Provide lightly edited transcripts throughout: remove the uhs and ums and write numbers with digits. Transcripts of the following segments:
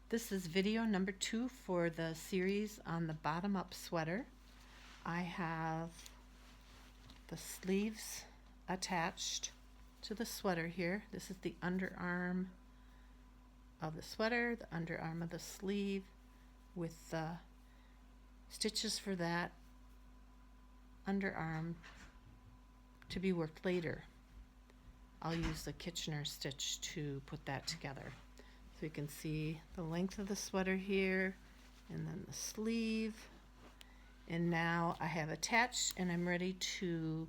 This is video number 2 for the series on the bottom-up sweater. I have the sleeves attached to the sweater here. This is the underarm of the sweater, the underarm of the sleeve, with the stitches for that underarm to be worked later. I'll use the Kitchener stitch to put that together. So you can see the length of the sweater here, and then the sleeve. And now I have attached, and I'm ready to,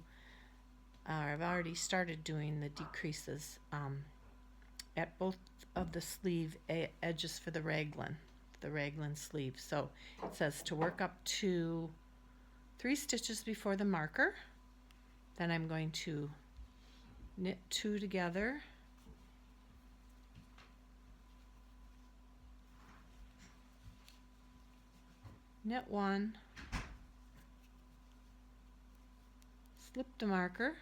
I've already started doing the decreases at both of the sleeve edges for the Raglan sleeve. So it says to work up to 3 stitches before the marker. Then I'm going to knit 2 together. Knit 1, slip the marker,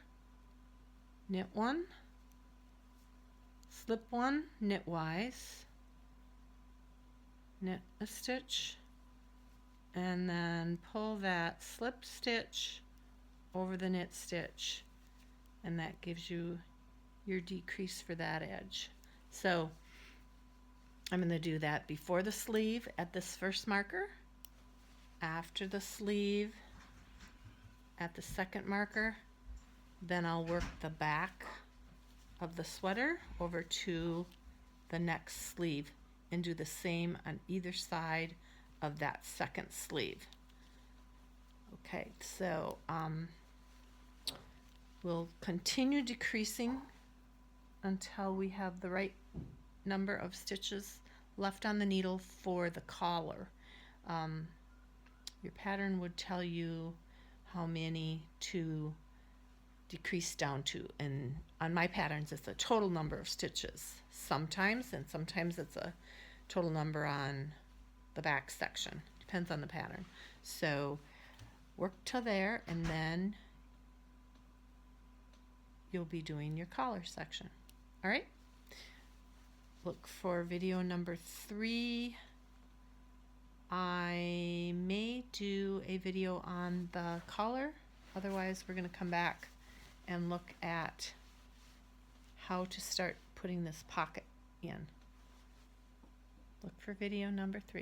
knit 1, slip 1, knitwise, knit a stitch, and then pull that slip stitch over the knit stitch, and that gives you your decrease for that edge. So I'm going to do that before the sleeve at this first marker, after the sleeve at the second marker, then I'll work the back of the sweater over to the next sleeve and do the same on either side of that second sleeve. Okay, so we'll continue decreasing until we have the right number of stitches left on the needle for the collar. Your pattern would tell you how many to decrease down to, and on my patterns it's a total number of stitches sometimes, and sometimes it's a total number on the back section. Depends on the pattern. So work till there, and then you'll be doing your collar section. All right, look for video number 3. I may do a video on the collar. Otherwise, we're going to come back and look at how to start putting this pocket in. Look for video number 3.